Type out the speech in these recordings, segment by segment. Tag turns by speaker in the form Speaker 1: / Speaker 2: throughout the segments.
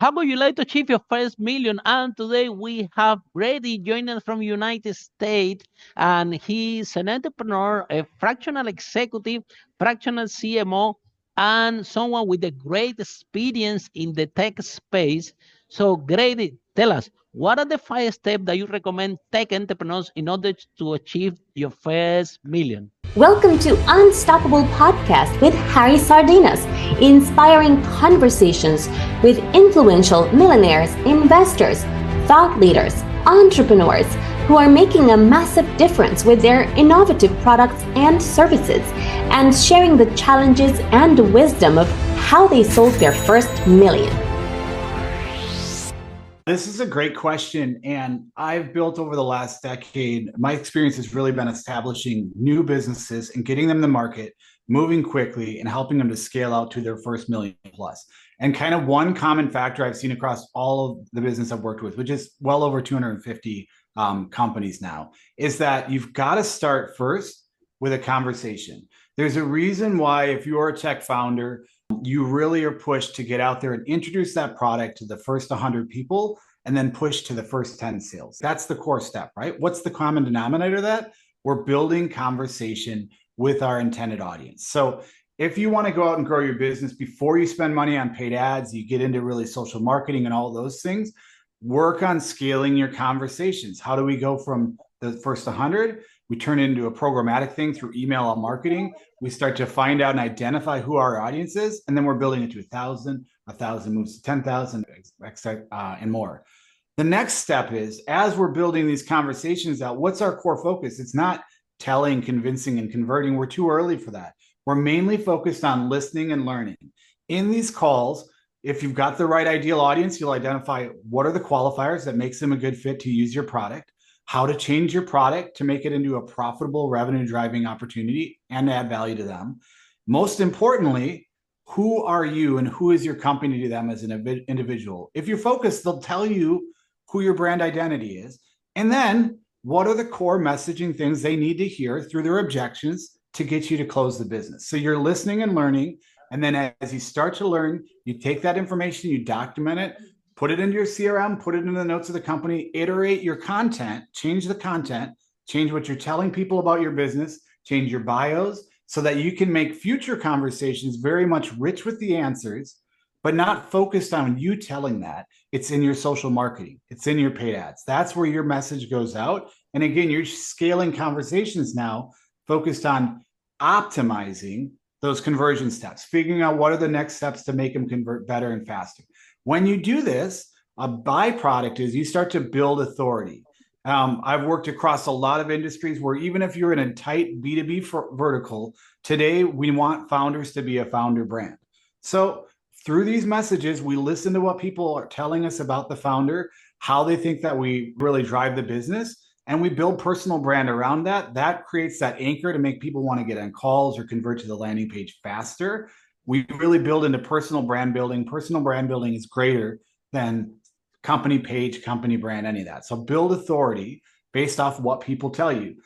Speaker 1: How would you like to achieve your first million? And today we have Grady joining us from United States, and he's an entrepreneur, a fractional executive, fractional CMO, and someone with a great experience in the tech space. So, Grady, tell us, what are the 5 steps that you recommend tech entrepreneurs in order to achieve your first million?
Speaker 2: Welcome to Unstoppable Podcast with Harry Sardinas, inspiring conversations with influential millionaires, investors, thought leaders, entrepreneurs who are making a massive difference with their innovative products and services, and sharing the challenges and wisdom of how they sold their first million.
Speaker 3: This is a great question. And I've built over the last decade, my experience has really been establishing new businesses and getting them to market, moving quickly, and helping them to scale out to their first million plus. And kind of one common factor I've seen across all of the business I've worked with, which is well over 250 companies now, is that you've got to start first with a conversation. There's a reason why, if you're a tech founder, you really are pushed to get out there and introduce that product to the first 100 people and then push to the first 10 sales. That's the core step, right? What's the common denominator of that? We're building conversation with our intended audience. So if you want to go out and grow your business before you spend money on paid ads, you get into really social marketing and all those things, work on scaling your conversations. How do we go from the first 100? We turn it into a programmatic thing through email marketing. We start to find out and identify who our audience is, and then we're building it to 1,000 moves to 10,000, and more. The next step is, as we're building these conversations out, what's our core focus? It's not telling, convincing, and converting. We're too early for that. We're mainly focused on listening and learning. In these calls, if you've got the right ideal audience, you'll identify what are the qualifiers that makes them a good fit to use your product, how to change your product to make it into a profitable revenue driving opportunity and add value to them. Most importantly, who are you and who is your company to them as an individual? If you're focused, they'll tell you who your brand identity is. And then what are the core messaging things they need to hear through their objections to get you to close the business? So you're listening and learning. And then as you start to learn, you take that information, you document it, put it into your CRM, put it into the notes of the company, iterate your content, change the content, change what you're telling people about your business, change your bios so that you can make future conversations very much rich with the answers, but not focused on you telling that. It's in your social marketing. It's in your paid ads. That's where your message goes out. And again, you're scaling conversations now focused on optimizing those conversion steps, figuring out what are the next steps to make them convert better and faster. When you do this, a byproduct is you start to build authority. I've worked across a lot of industries where even if you're in a tight B2B vertical, today we want founders to be a founder brand. So through these messages, we listen to what people are telling us about the founder, how they think that we really drive the business, and we build personal brand around that. That creates that anchor to make people want to get on calls or convert to the landing page faster. We really build into personal brand building. Personal brand building is greater than company page, company brand, any of that. So build authority based off what people tell you.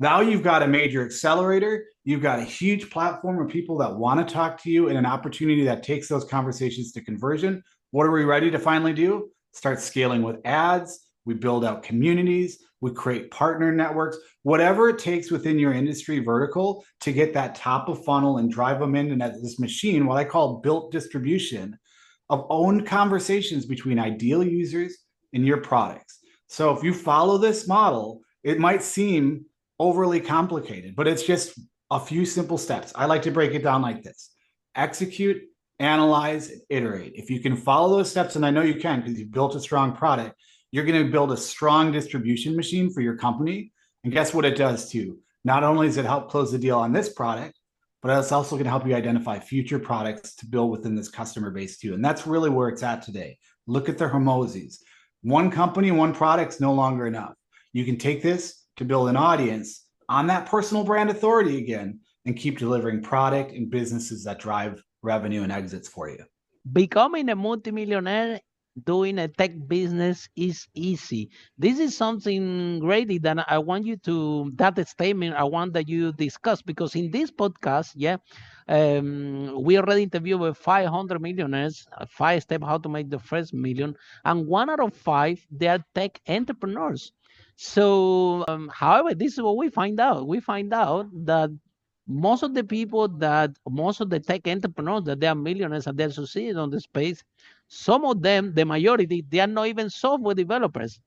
Speaker 3: Now you've got a major accelerator. You've got a huge platform of people that want to talk to you and an opportunity that takes those conversations to conversion. What are we ready to finally do? Start scaling with ads. We build out communities. We create partner networks, whatever it takes within your industry vertical to get that top of funnel and drive them in. And this machine, what I call built distribution of owned conversations between ideal users and your products. So if you follow this model, it might seem overly complicated, but it's just a few simple steps. I like to break it down like this: execute, analyze, iterate. If you can follow those steps, and I know you can because you've built a strong product, you're going to build a strong distribution machine for your company. And guess what it does too? Not only does it help close the deal on this product, but it's also going to help you identify future products to build within this customer base too. And that's really where it's at today. Look at the Hermoses. One company, one product's no longer enough. You can take this to build an audience on that personal brand authority again and keep delivering product and businesses that drive revenue and exits for you.
Speaker 1: Becoming a multimillionaire doing a tech business is easy. This is something, Grady, that I want you to, that statement, I want that you discuss, because in this podcast, yeah, We already interviewed with 500 millionaires, 5 steps how to make the first million, and 1 out of 5 they are tech entrepreneurs. So, however, this is what we find out. We find out that most of the tech entrepreneurs that they are millionaires and they're succeeding on the space, some of them, the majority, they are not even software developers.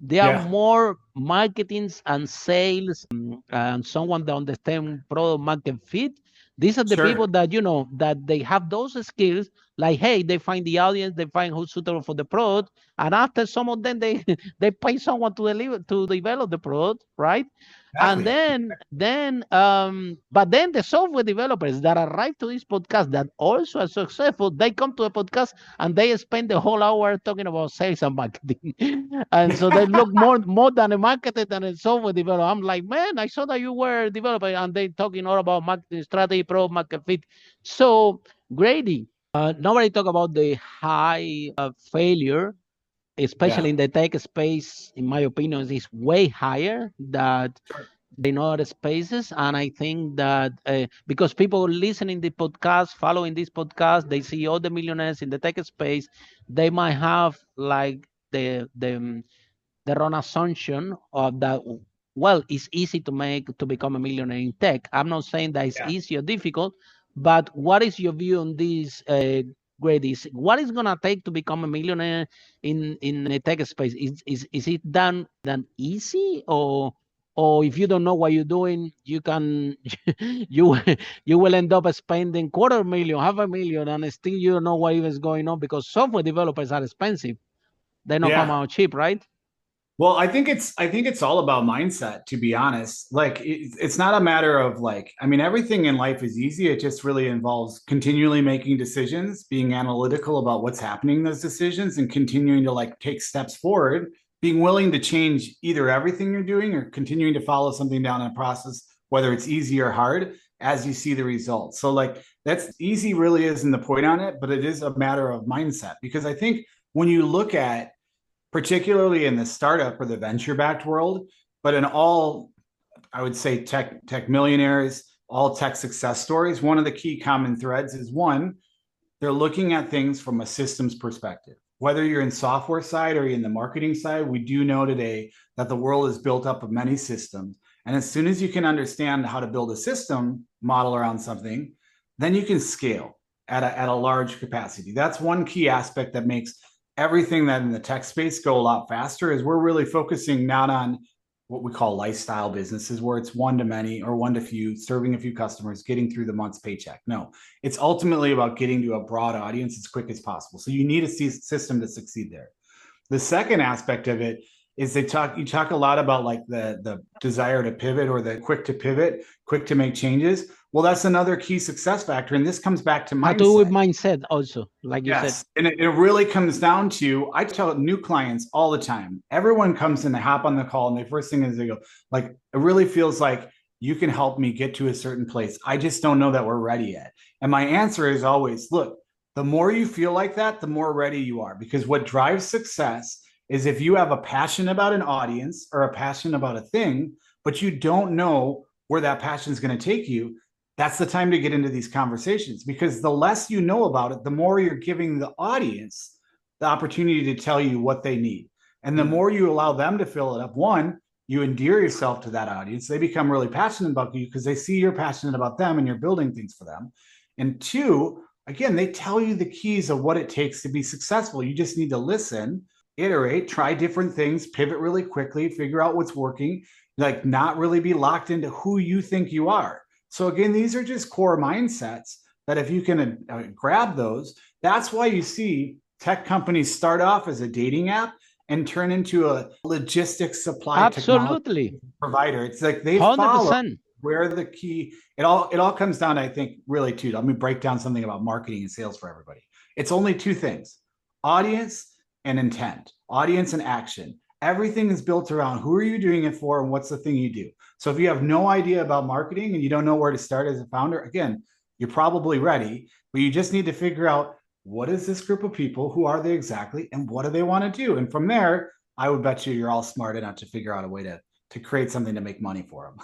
Speaker 1: They are
Speaker 3: Yeah,
Speaker 1: more marketings and sales and someone that understand product market fit. These are the people
Speaker 3: sure.
Speaker 1: that, that they have those skills. Like, hey, they find the audience, they find who's suitable for the product, and after some of them, they they pay someone to deliver to develop the product, right? And
Speaker 3: Exactly.
Speaker 1: but then the software developers that arrive to this podcast that also are successful, they come to a podcast and they spend the whole hour talking about sales and marketing. And so they look more than a marketer than a software developer. I'm like, man, I saw that you were a developer, and they talking all about marketing strategy, pro market fit. So Grady, nobody talk about the high failure, especially
Speaker 3: Yeah.
Speaker 1: in the tech space. In my opinion, is way higher that
Speaker 3: Sure.
Speaker 1: in other spaces. And I think that because people listening the podcast, following this podcast, they see all the millionaires in the tech space, they might have like the wrong assumption of that. Well, it's easy to become a millionaire in tech. I'm not saying that it's
Speaker 3: Yeah.
Speaker 1: easy or difficult, but what is your view on this, Grady? What is gonna take to become a millionaire in a tech space? Is it done easy, or if you don't know what you're doing, you can you you will end up spending 250,000, 500,000, and still you don't know what even is going on, because software developers are expensive. They don't come
Speaker 3: Yeah.
Speaker 1: out cheap, right?
Speaker 3: Well, I think it's all about mindset, to be honest. Like it's not a matter of like, I mean, everything in life is easy. It just really involves continually making decisions, being analytical about what's happening in those decisions, and continuing to like take steps forward, being willing to change either everything you're doing or continuing to follow something down in a process, whether it's easy or hard, as you see the results. So like that's easy really isn't the point on it, but it is a matter of mindset. Because I think when you look at, particularly in the startup or the venture backed world, but in all, I would say, tech millionaires, all tech success stories, one of the key common threads is one, they're looking at things from a systems perspective. Whether you're in software side or in the marketing side, we do know today that the world is built up of many systems. And as soon as you can understand how to build a system model around something, then you can scale at a large capacity. That's one key aspect that makes everything that in the tech space go a lot faster. Is we're really focusing not on what we call lifestyle businesses, where it's one to many or one to few, serving a few customers, getting through the month's paycheck. No, it's ultimately about getting to a broad audience as quick as possible. So you need a system to succeed there. The second aspect of it is you talk a lot about like the desire to pivot, or the quick to pivot, quick to make changes. Well, that's another key success factor. And this comes back to
Speaker 1: How to do with
Speaker 3: mindset.
Speaker 1: mindset also, like you said.
Speaker 3: Yes. And it really comes down to, I tell new clients all the time, everyone comes in, they hop on the call, and the first thing is they go, like, it really feels like you can help me get to a certain place. I just don't know that we're ready yet. And my answer is always, look, the more you feel like that, the more ready you are. Because what drives success is if you have a passion about an audience or a passion about a thing, but you don't know where that passion is going to take you, that's the time to get into these conversations, because the less you know about it, the more you're giving the audience the opportunity to tell you what they need. And the more you allow them to fill it up, one, you endear yourself to that audience. They become really passionate about you because they see you're passionate about them and you're building things for them. And two, again, they tell you the keys of what it takes to be successful. You just need to listen, iterate, try different things, pivot really quickly, figure out what's working, like not really be locked into who you think you are. So again, these are just core mindsets that if you can grab those, that's why you see tech companies start off as a dating app and turn into a logistics supply technology
Speaker 1: Absolutely.
Speaker 3: provider. It's like they follow
Speaker 1: 100%.
Speaker 3: where the key, it all comes down, I think, really to, let me break down something about marketing and sales for everybody. It's only two things: audience and intent, audience and action. Everything is built around who are you doing it for and what's the thing you do. So if you have no idea about marketing and you don't know where to start as a founder, again, you're probably ready, but you just need to figure out, what is this group of people? Who are they exactly? And what do they want to do? And from there, I would bet you're all smart enough to figure out a way to to create something to make money for them.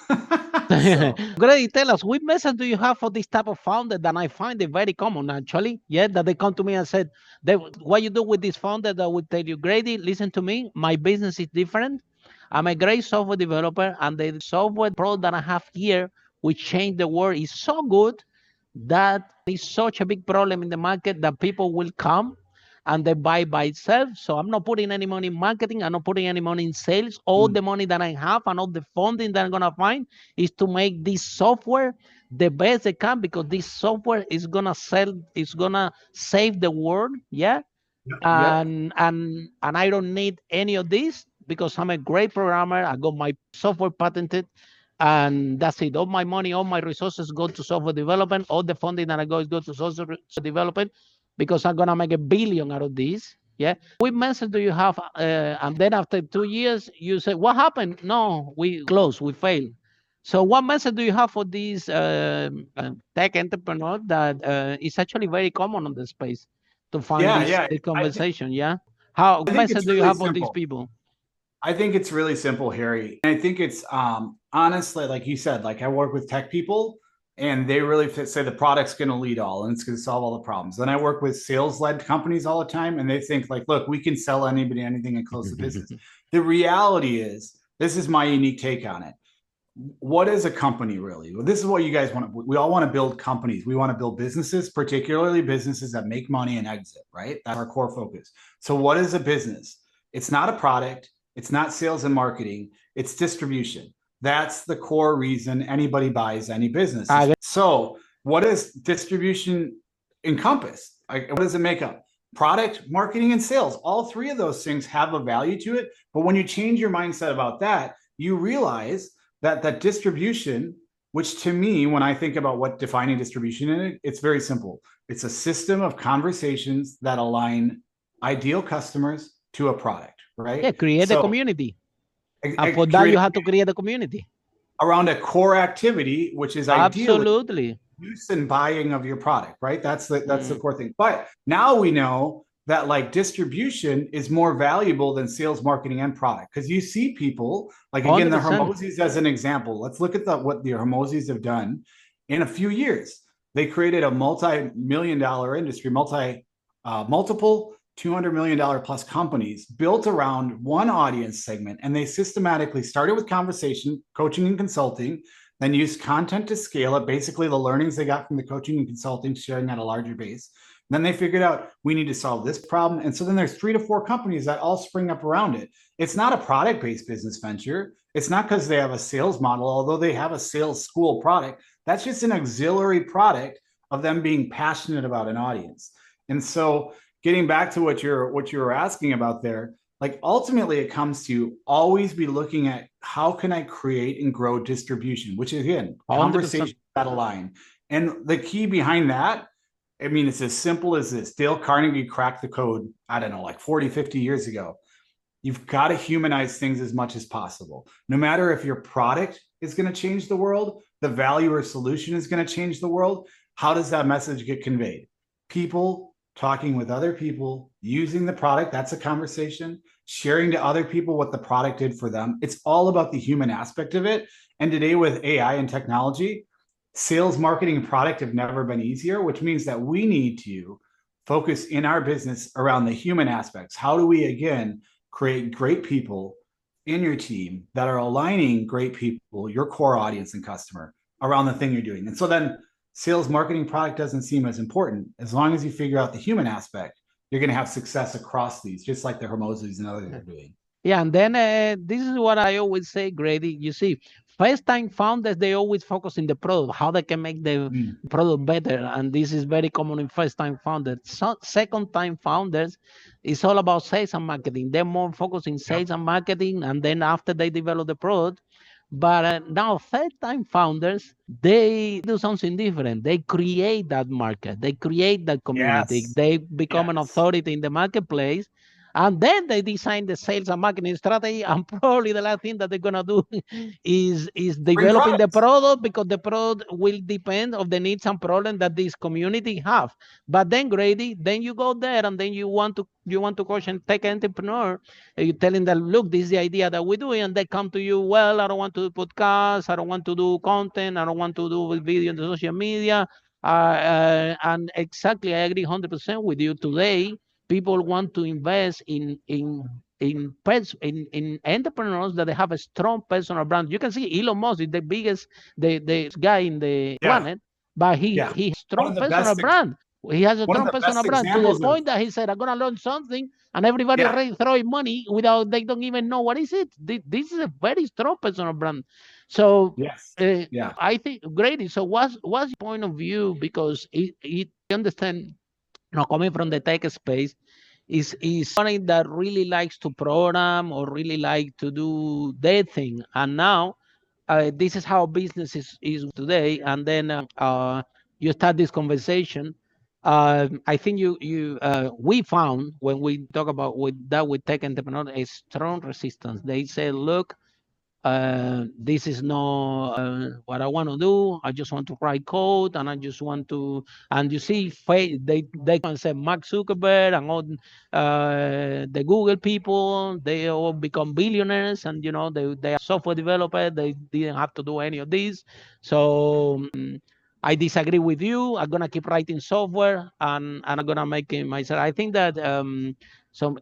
Speaker 3: So,
Speaker 1: Grady, tell us, what message do you have for this type of founder that I find it very common actually? Yeah, that they come to me and said, what you do with this founder that would tell you, Grady, listen to me, my business is different. I'm a great software developer, and the software product that I have here, which changed the world, is so good that is such a big problem in the market that people will come and they buy by itself. So I'm not putting any money in marketing. I'm not putting any money in sales. All the money that I have and all the funding that I'm going to find is to make this software the best they can, because this software is going to sell, it's going to save the world. Yeah.
Speaker 3: yep.
Speaker 1: And I don't need any of this because I'm a great programmer. I got my software patented, and that's it. All my money, all my resources go to software development. All the funding that I go is go to software development, because I'm gonna make $1 billion out of this. Yeah. What message do you have? And then after 2 years, you say, "What happened?" No, we closed. We failed. So, what message do you have for this tech entrepreneur that is actually very common on the space to find
Speaker 3: Yeah,
Speaker 1: this
Speaker 3: yeah.
Speaker 1: the conversation? Yeah. How
Speaker 3: I
Speaker 1: what
Speaker 3: think
Speaker 1: message
Speaker 3: it's
Speaker 1: do you
Speaker 3: really
Speaker 1: have for these
Speaker 3: simple.
Speaker 1: people?
Speaker 3: I think it's really simple, Harry. And I think it's honestly, like you said, like I work with tech people and they really say the product's going to lead all and it's going to solve all the problems. Then I work with sales-led companies all the time, and they think like, look, we can sell anybody anything and close the business. The reality is, this is my unique take on it. What is a company really? Well, this is what you guys want. We all want to build companies. We want to build businesses, particularly businesses that make money and exit, right? That's our core focus. So what is a business? It's not a product. It's not sales and marketing. It's distribution. That's the core reason anybody buys any business. So what does distribution encompass? What does it make up? Product, marketing, and sales. All three of those things have a value to it. But when you change your mindset about that, you realize that distribution, which to me, when I think about what defining distribution is, it's very simple. It's a system of conversations that align ideal customers to a product, right?
Speaker 1: Yeah, create a community. And for that, you have to create a community
Speaker 3: around a core activity, which is
Speaker 1: absolutely
Speaker 3: use and buying of your product, right? That's the core thing. But now we know that like distribution is more valuable than sales, marketing, and product, because you see people like, again, 100%. The Hermosis as an example. Let's look at what the Hermosis have done in a few years. They created a multi-million-dollar industry, multiple $200 million plus companies built around one audience segment, and they systematically started with conversation, coaching, and consulting, then used content to scale it, basically the learnings they got from the coaching and consulting, sharing at a larger base. Then they figured out we need to solve this problem. And so then there's 3 to 4 companies that all spring up around it. It's not a product-based business venture. It's not because they have a sales model, although they have a sales school product. That's just an auxiliary product of them being passionate about an audience. And so getting back to what you were asking about there, like ultimately it comes to always be looking at how can I create and grow distribution, which is, again, 100%. Conversations that align. And the key behind that, I mean, it's as simple as this. Dale Carnegie cracked the code, I don't know, like 40, 50 years ago. You've got to humanize things as much as possible. No matter if your product is going to change the world, the value or solution is going to change the world, how does that message get conveyed? People talking with other people, using the product, that's a conversation, sharing to other people what the product did for them. It's all about the human aspect of it. And today with AI and technology, sales, marketing, and product have never been easier, which means that we need to focus in our business around the human aspects. How do we, again, create great people in your team that are aligning great people, your core audience and customer, around the thing you're doing? And so then sales, marketing, product doesn't seem as important. As long as you figure out the human aspect, you're going to have success across these, just like the Hermosis and others are doing.
Speaker 1: Yeah, and then this is what I always say, Grady. You see, first-time founders, they always focus in the product, how they can make the product better. And this is very common in first-time founders. So, second-time founders, it's all about sales and marketing. They're more focused in sales and marketing, and then after they develop the product. But now third-time founders, they do something different. They create that market. They create that community. They become an authority in the marketplace. And then they design the sales and marketing strategy. And probably the last thing that they're gonna do is
Speaker 3: Bring
Speaker 1: developing the
Speaker 3: products.
Speaker 1: product, because the product will depend on the needs and problems that this community have. But then, Grady, then you go there and then you want to coach and tech entrepreneur. You telling them, look, this is the idea that we're doing, and they come to you. Well, I don't want to do podcasts. I don't want to do content. I don't want to do video in the social media. And exactly, I agree 100% with you. Today, people want to invest in entrepreneurs that they have a strong personal brand. You can see Elon Musk is the biggest the guy in the
Speaker 3: Yeah.
Speaker 1: planet, but he
Speaker 3: Yeah.
Speaker 1: has
Speaker 3: One
Speaker 1: strong
Speaker 3: of the
Speaker 1: personal
Speaker 3: best
Speaker 1: brand. He has a
Speaker 3: one of
Speaker 1: strong
Speaker 3: the
Speaker 1: personal
Speaker 3: best
Speaker 1: brand to the
Speaker 3: examples of
Speaker 1: point that he said, "I'm gonna launch something," and everybody
Speaker 3: yeah.
Speaker 1: already throwing money without they don't even know what is it. This is a very strong personal brand. So
Speaker 3: Yes. Yeah.
Speaker 1: I think Grady. So what's your point of view? Because it understand, coming from the tech space, is somebody that really likes to program or really like to do their thing. And now this is how business is today. And then you start this conversation. I think we found when we talk about with tech entrepreneurs a strong resistance. They say, look, this is not what I want to do. I just want to write code, and I just want to. And you see, they can say Mark Zuckerberg and all the Google people. They all become billionaires, and they are software developers. They didn't have to do any of this. So I disagree with you. I'm gonna keep writing software, and I'm gonna make it myself. I think that.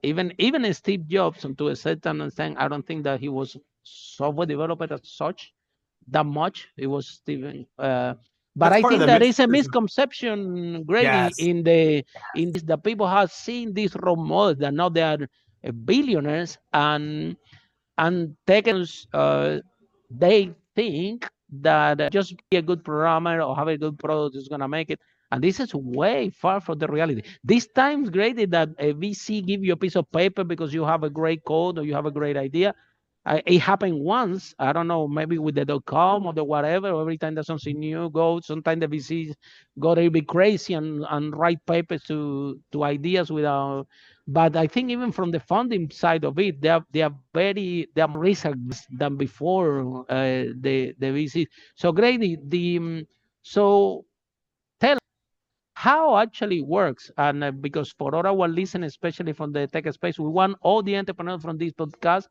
Speaker 1: Even Steve Jobs, to a certain extent, I don't think that he was software developer as such that much. It was Steven. But
Speaker 3: That's
Speaker 1: I
Speaker 3: part of
Speaker 1: think
Speaker 3: the
Speaker 1: there is a
Speaker 3: mysticism.
Speaker 1: misconception, Grady,
Speaker 3: Yes.
Speaker 1: in this, that people have seen these role models that now they are billionaires, and techers, they think that just be a good programmer or have a good product is gonna make it. And this is way far from the reality. These times, Grady, that a VC give you a piece of paper because you have a great code or you have a great idea. It happened once. I don't know, maybe with the .com or the whatever. Every time that something new goes, sometimes the VCs go a little bit crazy and write papers to ideas without. But I think even from the funding side of it, they are risk than before the VCs. So Grady, so tell how actually works, and because for all our listeners, especially from the tech space, we want all the entrepreneurs from this podcast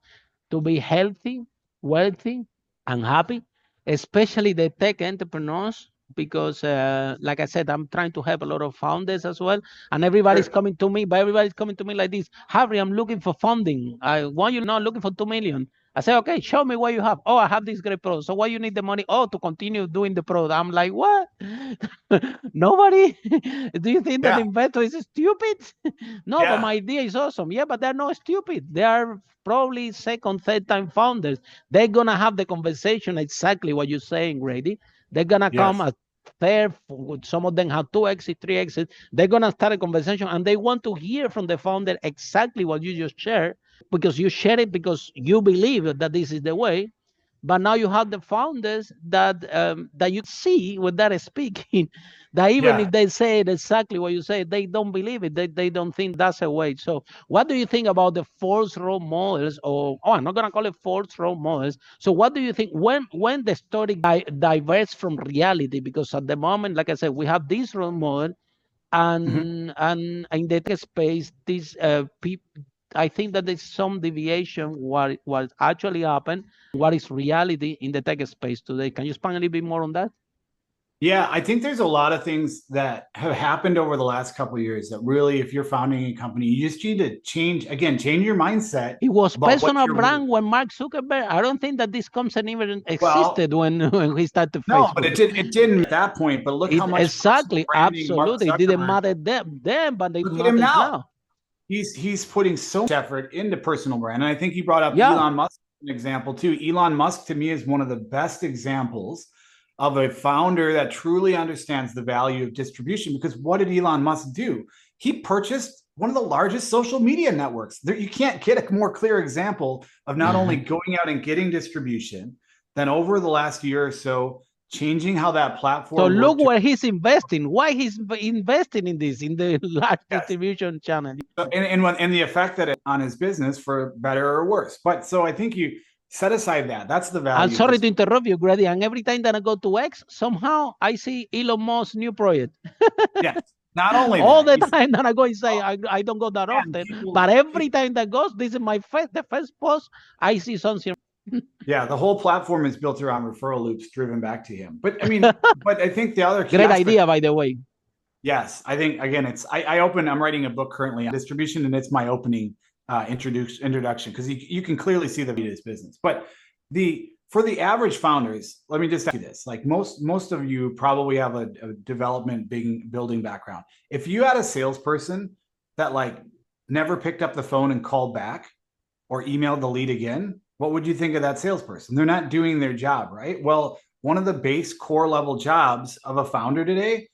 Speaker 1: to be healthy, wealthy, and happy, especially the tech entrepreneurs. Because, like I said, I'm trying to help a lot of founders as well, and everybody's
Speaker 3: Sure.
Speaker 1: coming to me. But everybody's coming to me like this: Harry, I'm looking for funding. I want you not looking for 2 million. I say, okay, show me what you have. Oh, I have this great product. So why you need the money? Oh, to continue doing the product. I'm like, what? Nobody? Do you think that
Speaker 3: Yeah.
Speaker 1: the investor is stupid? No, but
Speaker 3: Yeah.
Speaker 1: my idea is awesome. Yeah, but they're not stupid. They are probably second, third time founders. They're gonna have the conversation exactly what you're saying, Grady. They're gonna come
Speaker 3: Yes.
Speaker 1: at third. Some of them have 2 exits, 3 exits. They're gonna start a conversation, and they want to hear from the founder exactly what you just shared, because you share it because you believe that this is the way. But now you have the founders that you see when they're speaking, that even
Speaker 3: Yeah.
Speaker 1: if they say it exactly what you say, they don't believe it. They don't think that's a way. So what do you think about the false role models? Or I'm not gonna call it false role models. So what do you think when the story diverges from reality? Because at the moment, like I said, we have this role model,
Speaker 3: Mhm.
Speaker 1: and in the tech space, this people, I think that there's some deviation what actually happened, what is reality in the tech space today. Can you expand a little bit more on that?
Speaker 3: Yeah, I think there's a lot of things that have happened over the last couple of years that really, if you're founding a company, you just need to change your mindset
Speaker 1: It was
Speaker 3: about what
Speaker 1: personal
Speaker 3: you're
Speaker 1: brand when Mark Zuckerberg. I don't think that this concept even
Speaker 3: well,
Speaker 1: existed when he started
Speaker 3: no, but
Speaker 1: Facebook.
Speaker 3: it didn't at that point. But look how
Speaker 1: It
Speaker 3: much personal
Speaker 1: exactly,
Speaker 3: branding Mark
Speaker 1: absolutely, it didn't
Speaker 3: Zuckerberg.
Speaker 1: matter then, but it
Speaker 3: Look at him
Speaker 1: matters
Speaker 3: now.
Speaker 1: now.
Speaker 3: He's putting so much effort into personal brand. And I think you brought up
Speaker 1: Yeah.
Speaker 3: Elon Musk as an example too. Elon Musk to me is one of the best examples of a founder that truly understands the value of distribution. Because what did Elon Musk do? He purchased one of the largest social media networks. You can't get a more clear example of not only going out and getting distribution than over the last year or so changing how that
Speaker 1: So
Speaker 3: platform
Speaker 1: look
Speaker 3: worked.
Speaker 1: where he's investing. Why he's investing in this, in the large
Speaker 3: Yes.
Speaker 1: distribution channel.
Speaker 3: And the effect that it on his business for better or worse. But so I think you set aside that. That's the value.
Speaker 1: I'm
Speaker 3: of
Speaker 1: sorry
Speaker 3: this.
Speaker 1: to interrupt you, Grady. And every time that I go to X, somehow I see Elon Musk's new project.
Speaker 3: Yes. Not only
Speaker 1: All
Speaker 3: that,
Speaker 1: the time that I go and say, I don't go that
Speaker 3: and
Speaker 1: often,
Speaker 3: people-
Speaker 1: but every time that goes, this is my the first post, I see something.
Speaker 3: yeah, the whole platform is built around referral loops driven back to him. But I mean, but I think the other key
Speaker 1: Great
Speaker 3: aspect,
Speaker 1: idea, by the way.
Speaker 3: yes, I think again, I'm writing a book currently on distribution, and it's my opening introduction because you can clearly see the his business. But for the average founders, let me just ask you this: like most of you probably have a development building background. If you had a salesperson that like never picked up the phone and called back or emailed the lead again, what would you think of that salesperson? They're not doing their job, right? Well, one of the base core level jobs of a founder today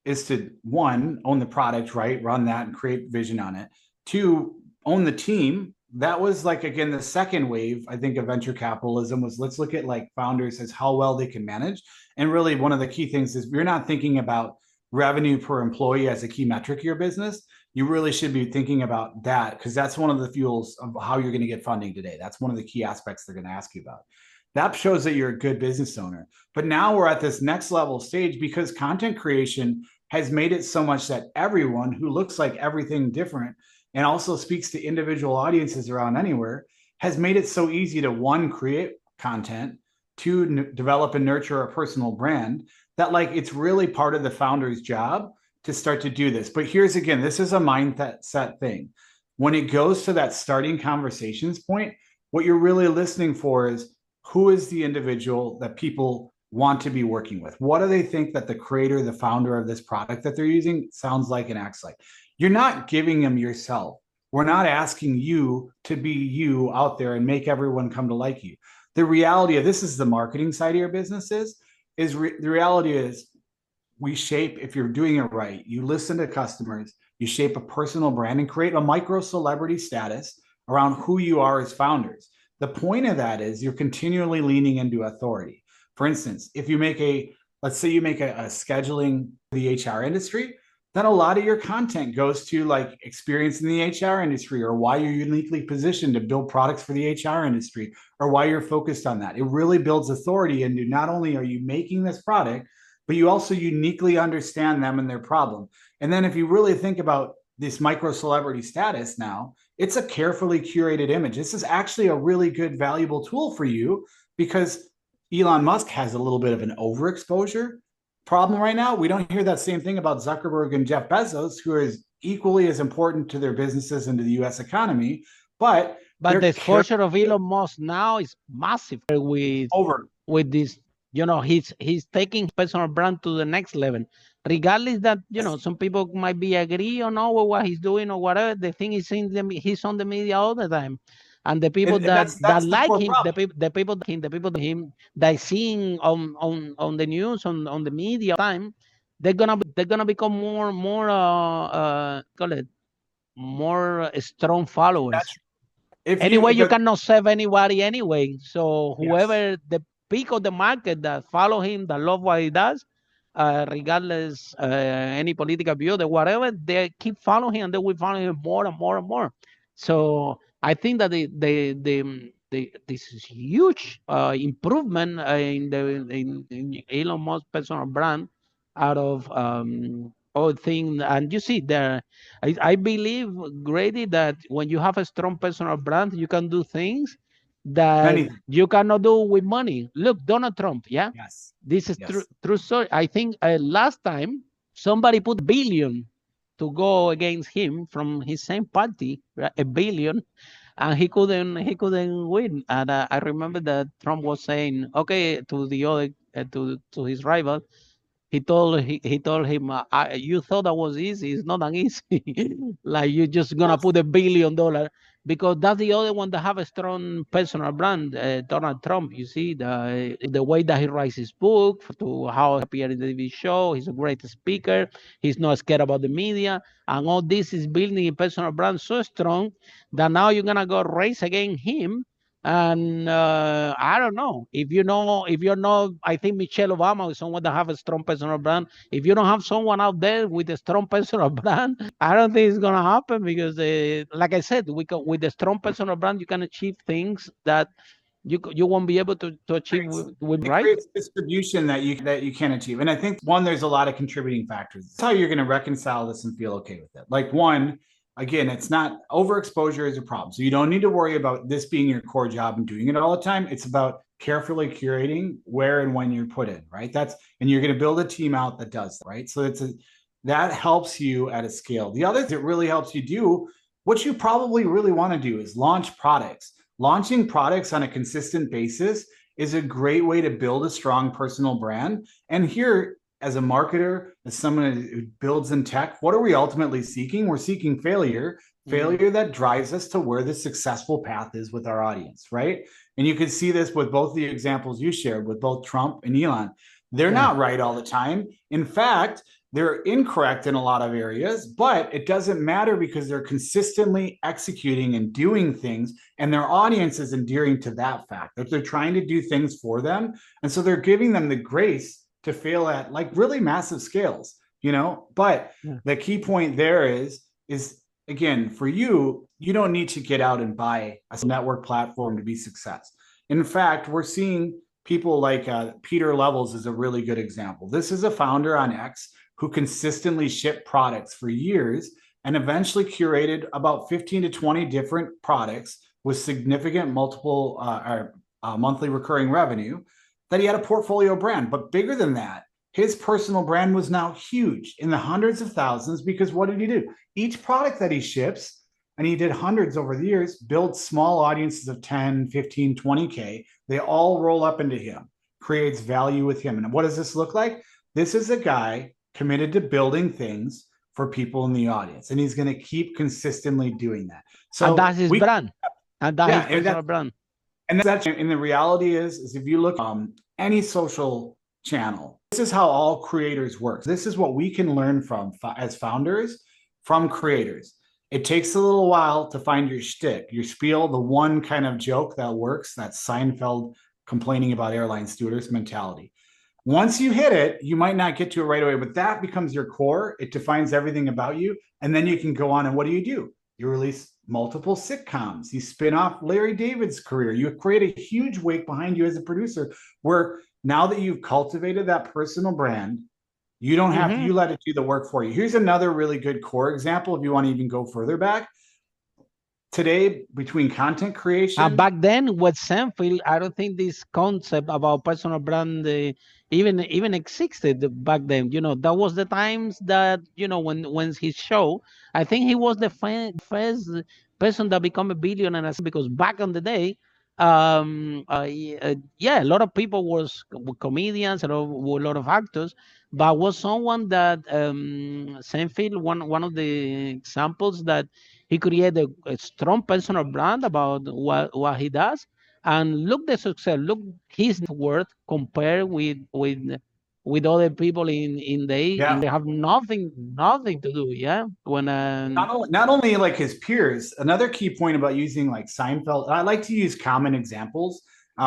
Speaker 3: is to, one, own the product, right? Run that and create vision on it. Two, own the team. That was like, again, the second wave, I think, of venture capitalism was let's look at like founders as how well they can manage. And really one of the key things is you're not thinking about revenue per employee as a key metric of your business. You really should be thinking about that because that's one of the fuels of how you're going to get funding today. That's one of the key aspects they're going to ask you about. That shows that you're a good business owner. But now we're at this next level stage because content creation has made it so much that everyone who looks like everything different and also speaks to individual audiences around anywhere has made it so easy to, one, create content, two, develop and nurture a personal brand that like it's really part of the founder's job to start to do this. But here's again, this is a mindset thing. When it goes to that starting conversations point, what you're really listening for is who is the individual that people want to be working with? What do they think that the creator, the founder of this product that they're using sounds like and acts like? You're not giving them yourself. We're not asking you to be you out there and make everyone come to like you. The reality of this is the marketing side of your business the reality is we shape, if you're doing it right, you listen to customers, you shape a personal brand and create a micro celebrity status around who you are as founders. The point of that is you're continually leaning into authority. For instance, if you let's say you make a scheduling for the HR industry, then a lot of your content goes to like experience in the HR industry or why you're uniquely positioned to build products for the HR industry or why you're focused on that. It really builds authority into not only are you making this product, but you also uniquely understand them and their problem. And then if you really think about this micro celebrity status now, it's a carefully curated image. This is actually a really good, valuable tool for you because Elon Musk has a little bit of an overexposure problem right now. We don't hear that same thing about Zuckerberg and Jeff Bezos, who are equally as important to their businesses and to the US economy. But
Speaker 1: the exposure of Elon Musk now is massive with this. You know, he's taking personal brand to the next level. Regardless that, you know, some people might be agree or not with what he's doing or whatever. The thing is, he's on the media all the time. And the people that like him, the people that him that seeing on the news, on the media time, they're gonna become more strong followers. Anyway, you cannot save anybody anyway. So whoever the peak of the market that follow him, that love what he does, regardless any political view, or whatever, they keep following him and they will follow him more and more and more. So I think that this is huge improvement in Elon Musk's personal brand out of all things. And you see there, I believe, Grady, that when you have a strong personal brand, you can do things that you cannot do with money. Look, Donald Trump, yeah?
Speaker 3: Yes.
Speaker 1: This is true story. I think last time somebody put $1 billion to go against him from his same party, right? $1 billion, and he couldn't win. And I remember that Trump was saying, okay, to the other to his rival, he told him, you thought that was easy. It's not that easy. Like you're just gonna put $1 billion, because that's the other one that have a strong personal brand, Donald Trump. You see the way that he writes his book, to how he appeared in the TV show. He's a great speaker. He's not scared about the media, and all this is building a personal brand so strong that now you're gonna go race against him. And I don't know if you know, if you're not, I think Michelle Obama is someone that have a strong personal brand. If you don't have someone out there with a strong personal brand, I don't think it's gonna happen because, like I said, with the strong personal brand, you can achieve things that you won't be able to achieve with
Speaker 3: It
Speaker 1: right.
Speaker 3: creates distribution that you can achieve. And I think one, there's a lot of contributing factors. That's how you're going to reconcile this and feel okay with it. Like one, again, it's not overexposure is a problem. So you don't need to worry about this being your core job and doing it all the time. It's about carefully curating where and when you're put in, right? And you're going to build a team out that does that, right? So that helps you at a scale. The other thing that really helps you do what you probably really want to do is launch products. Launching products on a consistent basis is a great way to build a strong personal brand. And here, as a marketer, as someone who builds in tech, what are we ultimately seeking? We're seeking failure that drives us to where the successful path is with our audience, right? And you can see this with both the examples you shared with both Trump and Elon. They're not right all the time. In fact, they're incorrect in a lot of areas, but it doesn't matter because they're consistently executing and doing things, and their audience is endearing to that fact that they're trying to do things for them. And so they're giving them the grace to fail at like really massive scales, But the key point there is again, for you, you don't need to get out and buy a network platform to be success. In fact, we're seeing people like Peter Levels is a really good example. This is a founder on X who consistently shipped products for years and eventually curated about 15 to 20 different products with significant multiple monthly recurring revenue that he had a portfolio brand. But bigger than that, his personal brand was now huge in the hundreds of thousands because what did he do? Each product that he ships, and he did hundreds over the years, built small audiences of 10, 15, 20K. They all roll up into him, creates value with him. And what does this look like? This is a guy committed to building things for people in the audience, and he's going to keep consistently doing that. So
Speaker 1: and that's his brand, and that's his personal brand.
Speaker 3: And the reality is if you look any social channel, this is how all creators work. This is what we can learn from as founders from creators. It takes a little while to find your shtick, your spiel, the one kind of joke that works. That's Seinfeld complaining about airline stewardess mentality. Once you hit it, you might not get to it right away, but that becomes your core. It defines everything about you. And then you can go on and what do? You release multiple sitcoms. You spin off Larry David's career. You create a huge wake behind you as a producer where now that you've cultivated that personal brand, you don't have you let it do the work for you. Here's another really good core example if you want to even go further back. Today, between content creation,
Speaker 1: back then with Seinfeld, I don't think this concept about personal brand even existed back then. That was the times that when his show, I think he was the first person that become a billionaire because back on the day, a lot of people were comedians and a lot of actors, but was someone that Seinfeld, one of the examples that he created a strong personal brand about what he does, and look the success, look his net worth compared with other people in they have nothing to do. When
Speaker 3: not only like his peers. Another key point about using like Seinfeld, I like to use common examples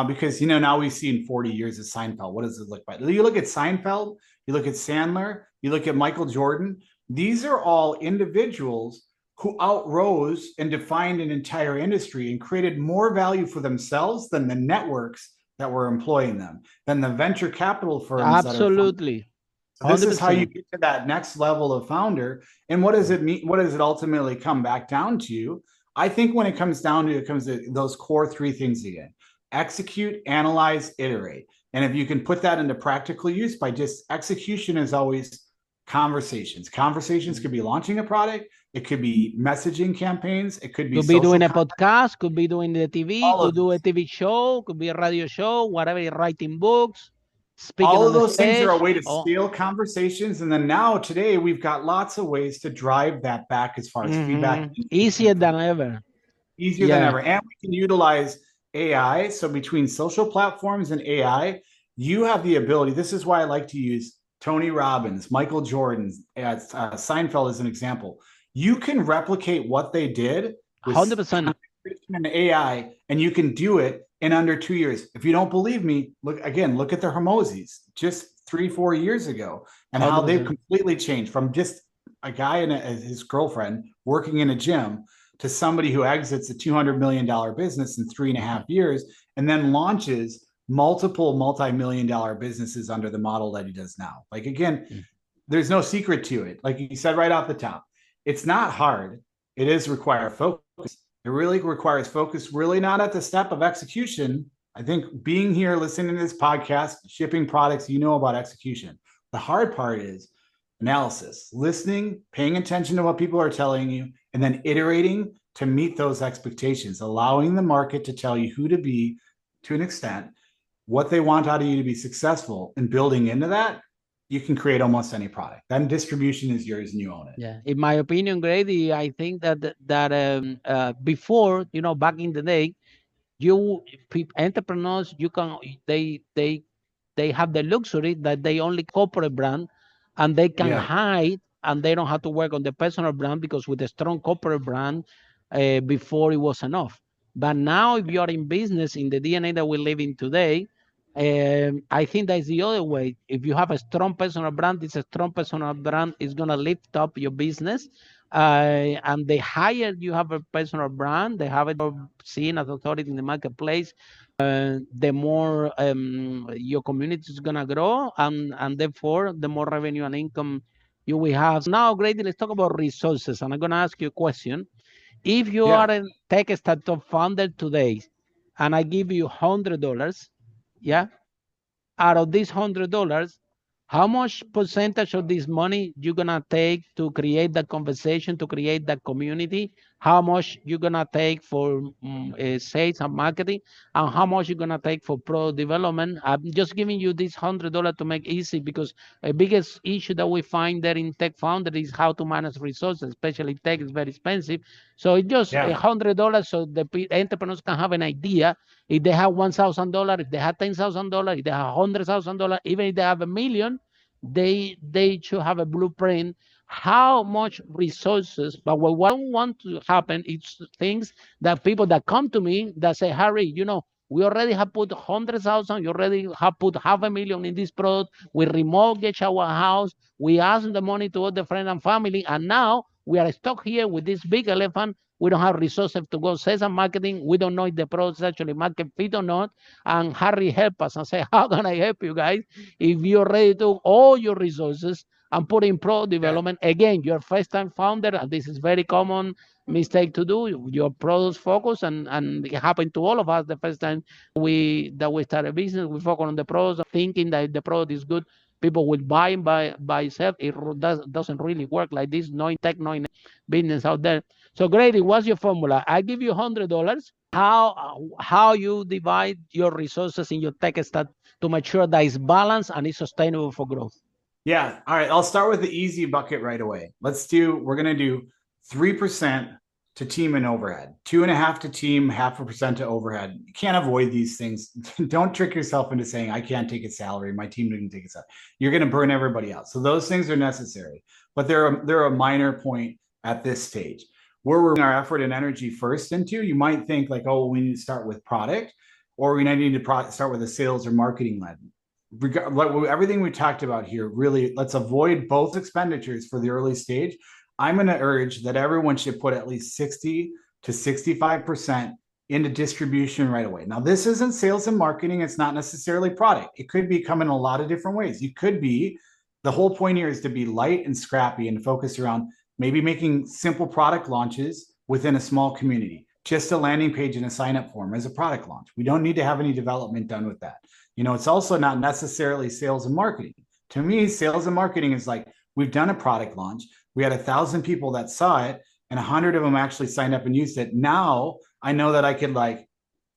Speaker 3: because now we've seen 40 years of Seinfeld. What does it look like? You look at Seinfeld, you look at Sandler, you look at Michael Jordan. These are all individuals who outrose and defined an entire industry and created more value for themselves than the networks that were employing them, than the venture capital firms.
Speaker 1: Absolutely.
Speaker 3: So this is how you get to that next level of founder. And what does it mean? What does it ultimately come back down to? I think when it comes to those core three things again: execute, analyze, iterate. And if you can put that into practical use by just execution is always conversations. Conversations could be launching a product. It could be messaging campaigns. It could be
Speaker 1: doing a podcast, could be doing the TV, could do a TV show, could be a radio show, whatever, writing books, speaking.
Speaker 3: All of those things are a way to scale conversations. And then today, we've got lots of ways to drive that back as far as feedback.
Speaker 1: Easier than ever.
Speaker 3: Easier than ever. And we can utilize AI. So between social platforms and AI, you have the ability. This is why I like to use Tony Robbins, Michael Jordan, Seinfeld as an example. You can replicate what they did with
Speaker 1: 100%.
Speaker 3: and AI, and you can do it in under 2 years. If you don't believe me, look at the Hermosis just 3-4 years ago and how they've
Speaker 1: 100%.
Speaker 3: completely changed from just a guy and his girlfriend working in a gym to somebody who exits a $200 million business in 3.5 years and then launches multiple multi-million dollar businesses under the model that he does now. Like, again, there's no secret to it. Like you said right off the top, it's not hard. It is require focus. It really requires focus, really not at the step of execution. I think being here, listening to this podcast, shipping products, you know about execution. The hard part is analysis, listening, paying attention to what people are telling you, and then iterating to meet those expectations, allowing the market to tell you who to be to an extent, what they want out of you to be successful, and building into that, you can create almost any product. Then distribution is yours and you own it.
Speaker 1: Yeah, in my opinion, Grady, I think that before, back in the day, entrepreneurs, they have the luxury that they only corporate brand, and they can hide, and they don't have to work on the personal brand, because with a strong corporate brand, before it was enough. But now, if you are in business in the DNA that we live in today, I think that's the other way. If you have a strong personal brand, this strong personal brand is going to lift up your business. And the higher you have a personal brand, the higher you're seen as authority in the marketplace, the more your community is going to grow, and therefore the more revenue and income you will have. So now, Grady, let's talk about resources. And I'm going to ask you a question. If you are a tech startup founder today, and I give you $100, yeah, out of this $100, how much percentage of this money you're gonna take to create that conversation, to create that community? How much you're gonna take for sales and marketing, and how much you're gonna take for product development? I'm just giving you this $100 to make easy, because a biggest issue that we find there in tech founder is how to manage resources, especially tech is very expensive. So it's just $100, so the entrepreneurs can have an idea. If they have $1,000, if they have $10,000, if they have $100,000, even if they have $1 million, they should have a blueprint how much resources. But what I don't want to happen is things that people that come to me that say, Harry, we already have put 100,000, you already have put $500,000 in this product, we remortgage our house, we ask the money to all the friends and family, and now we are stuck here with this big elephant. We don't have resources to go sales and marketing. We don't know if the product is actually market fit or not. And Harry help us and say, how can I help you guys? If you already took all your resources and put in product development, again, you're first-time founder, and this is very common mistake to do. Your products focus, and it happened to all of us the first time we start a business. We focus on the products, thinking that the product is good. People will buy and by itself. It doesn't really work like this. No tech, no business out there. So Grady, what's your formula? I give you $100. How you divide your resources in your tech stack to make sure that it's balanced and it's sustainable for growth?
Speaker 3: Yeah. All right. I'll start with the easy bucket right away. We're going to do 3% to team and overhead, 2.5% to team, 0.5% to overhead. You can't avoid these things. Don't trick yourself into saying, I can't take a salary. My team didn't take a salary. You're going to burn everybody out. So those things are necessary, but they're a minor point at this stage. Where we're putting our effort and energy first into, you might think like, oh, we need to start with product, or we need to start with a sales or marketing led. Everything we talked about here, really, let's avoid both expenditures for the early stage. I'm going to urge that everyone should put at least 60 to 65% into distribution right away. Now, this isn't sales and marketing. It's not necessarily product. It could be come in a lot of different ways. The whole point here is to be light and scrappy and focus around maybe making simple product launches within a small community, just a landing page and a sign-up form as a product launch. We don't need to have any development done with that. It's also not necessarily sales and marketing. To me, sales and marketing is like, we've done a product launch. We had 1,000 people that saw it, and 100 of them actually signed up and used it. Now I know that I could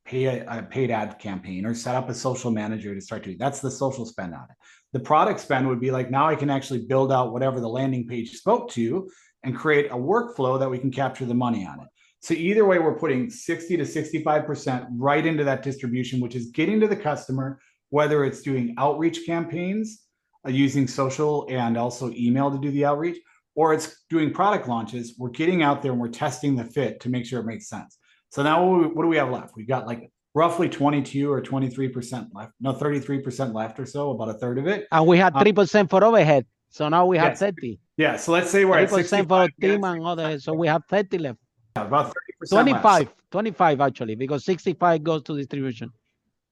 Speaker 3: pay a paid ad campaign or set up a social manager to start doing. That's the social spend on it. The product spend would be like, now I can actually build out whatever the landing page spoke to and create a workflow that we can capture the money on it. So either way, we're putting 60 to 65% right into that distribution, which is getting to the customer, whether it's doing outreach campaigns using social and also email to do the outreach, or it's doing product launches. We're getting out there and we're testing the fit to make sure it makes sense. So now what do we have left? We've got like roughly 22 or 23% left. No, 33% left or so, about a third of it.
Speaker 1: And we had 3% for overhead. So now we have
Speaker 3: Yes.
Speaker 1: 30.
Speaker 3: Yeah. So let's say we're at
Speaker 1: 3% for
Speaker 3: 65.
Speaker 1: team and other. So we have 30 left.
Speaker 3: Yeah, about 30%
Speaker 1: 25,
Speaker 3: left.
Speaker 1: 25 actually, because 65 goes to distribution.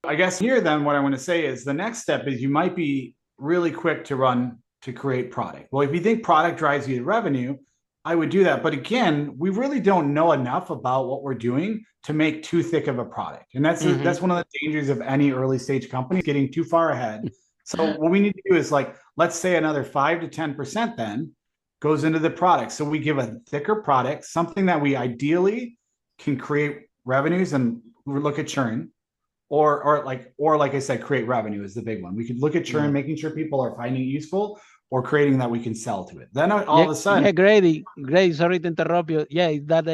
Speaker 3: I guess here then what I want to say is the next step is you might be really quick to create product. Well, if you think product drives you to revenue, I would do that. But again, we really don't know enough about what we're doing to make too thick of a product. And that's one of the dangers of any early stage company, getting too far ahead. So what we need to do is like, let's say another 5 to 10% then goes into the product. So we give a thicker product, something that we ideally can create revenues, and we look at churn. Or like I said, create revenue is the big one. We could look at churn, making sure people are finding it useful, or creating that we can sell to it. Then all of a sudden,
Speaker 1: Grady, sorry to interrupt you. Yeah, that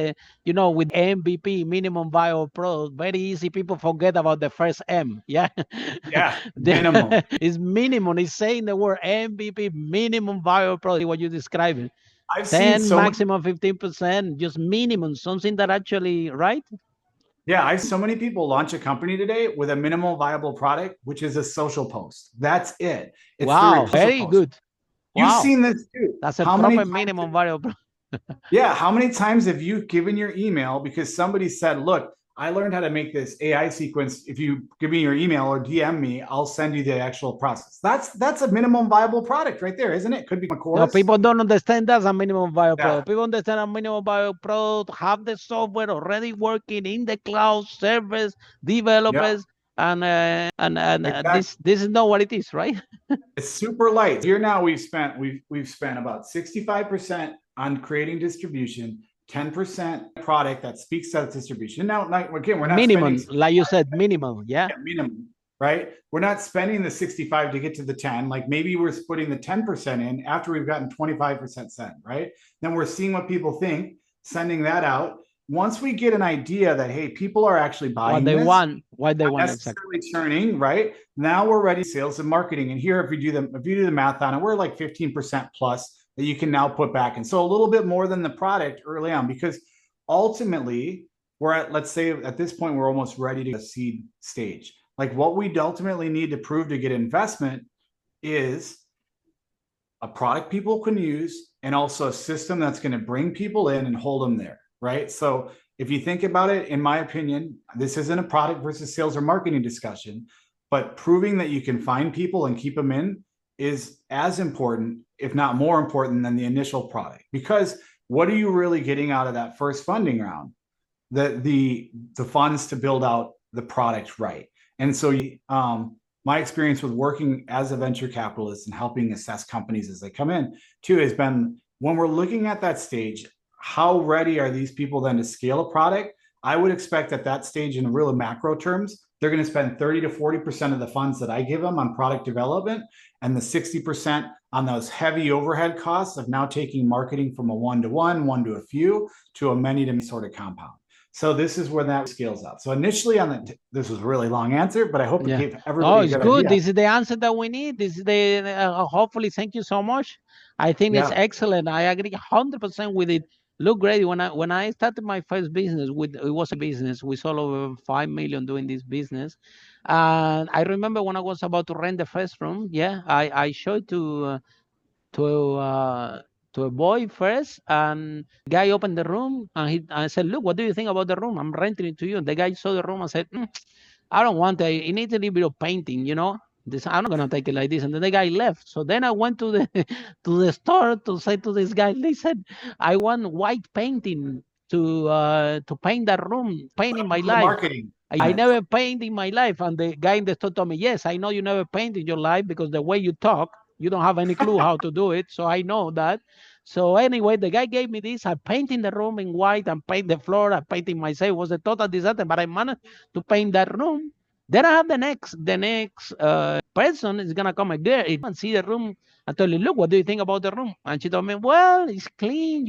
Speaker 1: with MVP, minimum viable product, very easy. People forget about the first M. Yeah,
Speaker 3: minimum.
Speaker 1: It's minimum. It's saying the word MVP, minimum viable product. What you describing?
Speaker 3: I've
Speaker 1: 10,
Speaker 3: seen
Speaker 1: maximum 15%, just minimum, something that actually right.
Speaker 3: Yeah, I so many people launch a company today with a minimal viable product, which is a social post. That's it.
Speaker 1: It's wow, very good.
Speaker 3: You've seen this too.
Speaker 1: That's a proper minimum viable.
Speaker 3: Yeah, how many times have you given your email because somebody said, "Look, I learned how to make this AI sequence. If you give me your email or DM me, I'll send you the actual process." That's a minimum viable product right there, isn't it? Could be a course.
Speaker 1: No, people don't understand that's a minimum viable product. People understand a minimum viable product, have the software already working in the cloud, servers, developers, and exactly. This is not what it is, right?
Speaker 3: It's super light. Here now we've spent about 65% on creating distribution, 10% product that speaks to distribution. Now, again, we're not
Speaker 1: minimum, like you said, minimum,
Speaker 3: minimum, right? We're not spending the 65 to get to the 10. Like maybe we're putting the 10% in after we've gotten 25% sent, right? Then we're seeing what people think, sending that out. Once we get an idea that, hey, people are actually buying
Speaker 1: what they want,
Speaker 3: necessarily churning, right? Now we're ready sales and marketing. And here, if you do the math on it, we're like 15% plus that you can now put back. And so a little bit more than the product early on, because ultimately we're at, let's say at this point, we're almost ready to seed stage. Like what we ultimately need to prove to get investment is a product people can use and also a system that's going to bring people in and hold them there. Right. So if you think about it, in my opinion, this isn't a product versus sales or marketing discussion, but proving that you can find people and keep them in is as important, if not more important than the initial product. Because what are you really getting out of that first funding round? The funds to build out the product right. And so my experience with working as a venture capitalist and helping assess companies as they come in too has been when we're looking at that stage, how ready are these people then to scale a product? I would expect at that stage, in real macro terms, they're going to spend 30 to 40% of the funds that I give them on product development, and the 60% on those heavy overhead costs of now taking marketing from a one-to-one, one to a few, to a many-to-many sort of compound. So this is where that scales up. So initially this was a really long answer, but I hope it gave everybody
Speaker 1: it's good. Idea. This is the answer that we need. This is the, hopefully, thank you so much. I think it's excellent. I agree 100% with it. Look, Grady, when I started my first business, it was a business. We sold over 5 million doing this business. And I remember when I was about to rent the first room, I showed to a boy first, and the guy opened the room, and I said, "Look, what do you think about the room? I'm renting it to you." The guy saw the room and said, "I don't want it. It needs a little bit of painting, I'm not gonna take it like this." And then the guy left. So then I went to the store to say to this guy, they said, "I want white painting to paint that room, paint in my life. Marketing. I never paint in my life." And the guy in the store told me, "Yes, I know you never paint in your life because the way you talk, you don't have any clue how to do it. So I know that." So anyway, the guy gave me this. I painted the room in white and paint the floor. I painted myself. It was a total disaster, but I managed to paint that room. Then I have the next person is gonna come again and see the room. I told her, "Look, what do you think about the room?" And she told me, "Well, it's clean,